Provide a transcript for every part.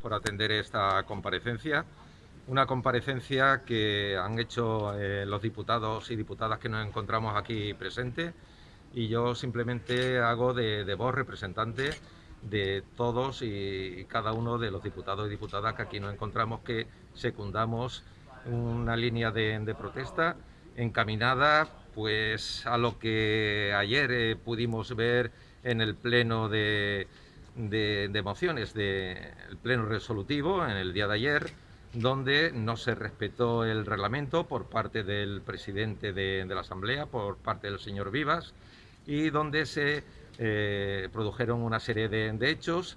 Por atender esta comparecencia. Una comparecencia que han hecho los diputados y diputadas que nos encontramos aquí presentes, y yo simplemente hago de voz representante de todos y cada uno de los diputados y diputadas que aquí nos encontramos, que secundamos una línea de protesta encaminada pues a lo que ayer pudimos ver en el pleno de mociones del pleno resolutivo en el día de ayer, donde no se respetó el reglamento por parte del presidente de la Asamblea, por parte del señor Vivas, y donde se produjeron una serie de hechos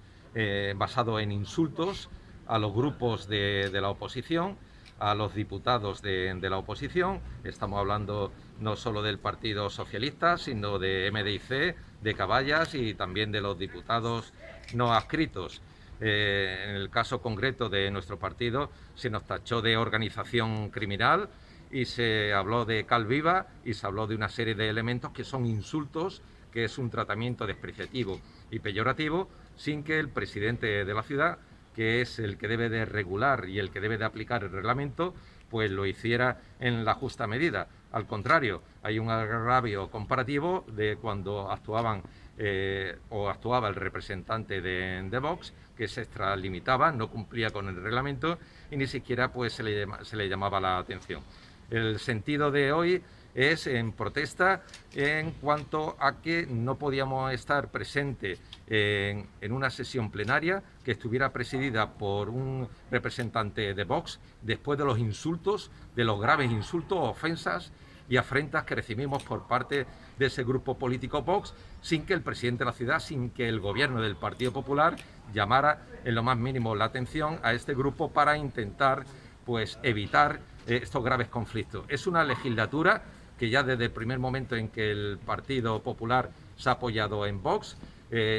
basados en insultos a los grupos de la oposición, a los diputados de la oposición. Estamos hablando no solo del Partido Socialista, sino de MDIC, de Caballas y también de los diputados no adscritos. En el caso concreto de nuestro partido se nos tachó de organización criminal y se habló de cal viva y se habló de una serie de elementos que son insultos, que es un tratamiento despreciativo y peyorativo, sin que el presidente de la ciudad, que es el que debe de regular y el que debe de aplicar el reglamento, pues lo hiciera en la justa medida. Al contrario, hay un agravio comparativo de cuando actuaba el representante de Vox, que se extralimitaba, no cumplía con el reglamento y ni siquiera pues se le llamaba la atención. El sentido de hoy es en protesta en cuanto a que no podíamos estar presentes en una sesión plenaria que estuviera presidida por un representante de Vox, después de los insultos, de los graves insultos, ofensas y afrentas que recibimos por parte de ese grupo político Vox, sin que el presidente de la ciudad, sin que el gobierno del Partido Popular llamara en lo más mínimo la atención a este grupo para intentar pues evitar estos graves conflictos. Es una legislatura que ya desde el primer momento en que el Partido Popular se ha apoyado en Vox,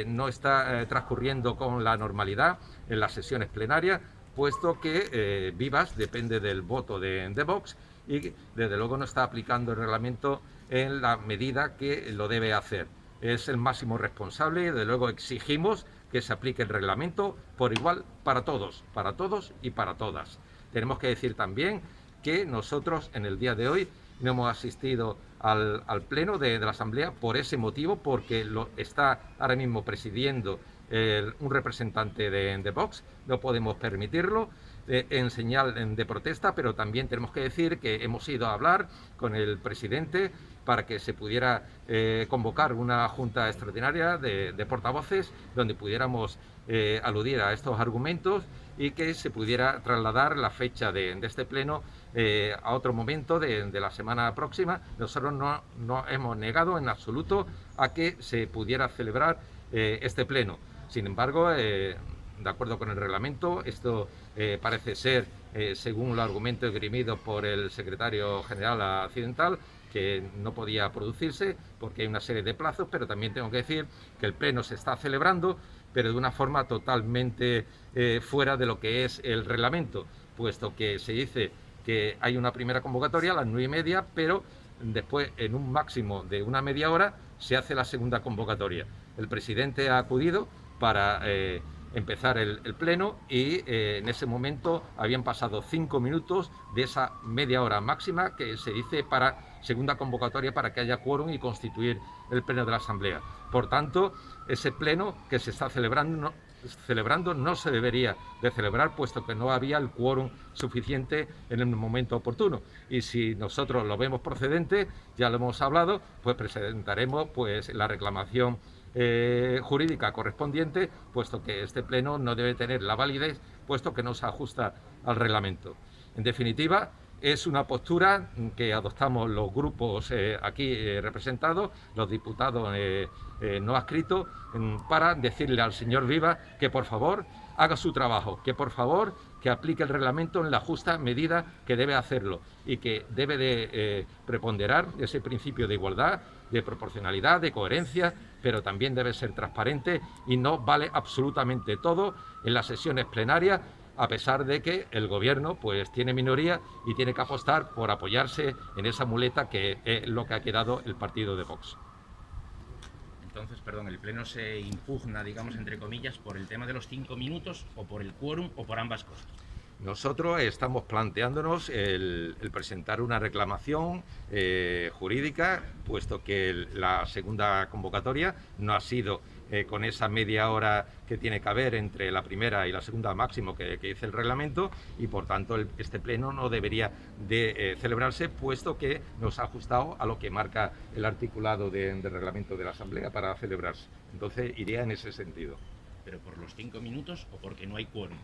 no está transcurriendo con la normalidad en las sesiones plenarias, puesto que Vivas depende del voto de Vox y desde luego no está aplicando el reglamento en la medida que lo debe hacer. Es el máximo responsable y desde luego exigimos que se aplique el reglamento por igual para todos y para todas. Tenemos que decir también que nosotros en el día de hoy no hemos asistido al pleno de la Asamblea por ese motivo, porque lo está ahora mismo presidiendo un representante de Vox. No podemos permitirlo en señal de protesta, pero también tenemos que decir que hemos ido a hablar con el presidente para que se pudiera convocar una junta extraordinaria de portavoces donde pudiéramos aludir a estos argumentos y que se pudiera trasladar la fecha de este pleno a otro momento de la semana próxima. Nosotros no hemos negado en absoluto a que se pudiera celebrar este pleno. Sin embargo, de acuerdo con el reglamento, esto parece ser, según los argumentos esgrimidos por el secretario general accidental, que no podía producirse porque hay una serie de plazos, pero también tengo que decir que el pleno se está celebrando, pero de una forma totalmente fuera de lo que es el reglamento, puesto que se dice que hay una primera convocatoria a las 9:30, pero después, en un máximo de una media hora, se hace la segunda convocatoria. El presidente ha acudido para empezar el pleno y en ese momento habían pasado 5 minutos de esa media hora máxima que se dice para segunda convocatoria para que haya quórum y constituir el pleno de la Asamblea. Por tanto, ese pleno que se está celebrando no se debería de celebrar, puesto que no había el quórum suficiente en el momento oportuno. Y si nosotros lo vemos procedente, ya lo hemos hablado, pues presentaremos pues la reclamación jurídica correspondiente, puesto que este pleno no debe tener la validez, puesto que no se ajusta al reglamento. En definitiva, es una postura que adoptamos los grupos aquí representados, los diputados no adscritos, para decirle al señor Vivas que por favor haga su trabajo, que por favor que aplique el reglamento en la justa medida que debe hacerlo y que debe de preponderar ese principio de igualdad, de proporcionalidad, de coherencia, pero también debe ser transparente y no vale absolutamente todo en las sesiones plenarias, a pesar de que el gobierno pues tiene minoría y tiene que apostar por apoyarse en esa muleta que es lo que ha quedado el partido de Vox. entonces, perdón, el Pleno se impugna, digamos, entre comillas, por el tema de los 5 minutos o por el quórum o por ambas cosas. Nosotros estamos planteándonos el presentar una reclamación jurídica, puesto que la segunda convocatoria no ha sido con esa media hora que tiene que haber entre la primera y la segunda máximo que dice el reglamento, y por tanto este pleno no debería de celebrarse, puesto que nos ha ajustado a lo que marca el articulado del reglamento de la Asamblea para celebrarse. Entonces iría en ese sentido. ¿Pero por los 5 minutos o porque no hay quórum?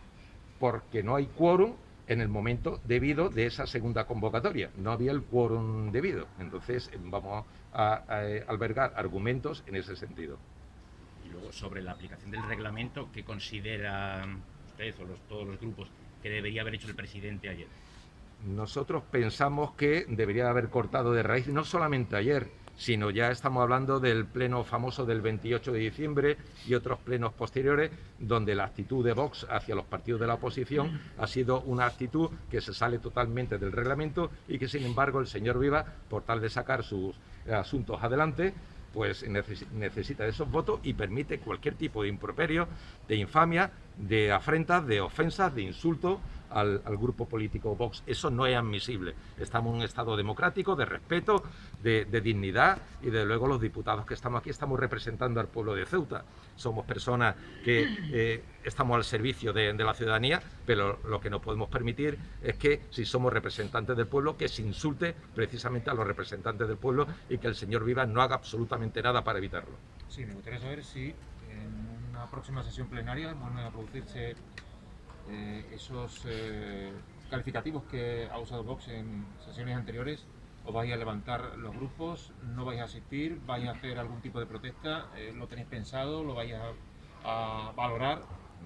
Porque no hay quórum en el momento debido de esa segunda convocatoria. No había el quórum debido. Entonces vamos a albergar argumentos en ese sentido. Y luego, sobre la aplicación del reglamento, ¿qué consideran ustedes o todos los grupos que debería haber hecho el presidente ayer? Nosotros pensamos que debería haber cortado de raíz, no solamente ayer, sino ya estamos hablando del pleno famoso del 28 de diciembre y otros plenos posteriores, donde la actitud de Vox hacia los partidos de la oposición ha sido una actitud que se sale totalmente del reglamento y que, sin embargo, el señor Viva, por tal de sacar sus asuntos adelante, pues necesita de esos votos y permite cualquier tipo de improperio, de infamia, de afrentas, de ofensas, de insultos al grupo político Vox. Eso no es admisible. Estamos en un Estado democrático, de respeto, de dignidad, y desde luego los diputados que estamos aquí estamos representando al pueblo de Ceuta. Somos personas que estamos al servicio de la ciudadanía, pero lo que no podemos permitir es que, si somos representantes del pueblo, que se insulte precisamente a los representantes del pueblo y que el señor Vivas no haga absolutamente nada para evitarlo. Sí, me gustaría saber si en una próxima sesión plenaria van a producirse esos calificativos que ha usado Vox en sesiones anteriores. ¿Os vais a levantar los grupos? ¿No vais a asistir? ¿Vais a hacer algún tipo de protesta? ¿Lo tenéis pensado? ¿Lo vais a valorar?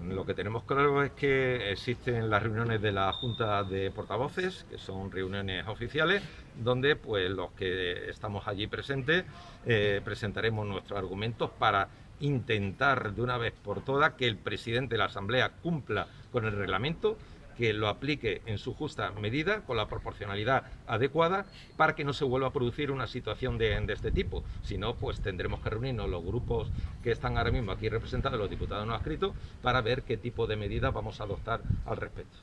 Lo que tenemos claro es que existen las reuniones de la Junta de Portavoces, que son reuniones oficiales, donde pues los que estamos allí presentes presentaremos nuestros argumentos para intentar de una vez por todas que el presidente de la Asamblea cumpla con el reglamento, que lo aplique en su justa medida, con la proporcionalidad adecuada, para que no se vuelva a producir una situación de este tipo. Si no, pues tendremos que reunirnos los grupos que están ahora mismo aquí representados, los diputados no adscritos, para ver qué tipo de medidas vamos a adoptar al respecto.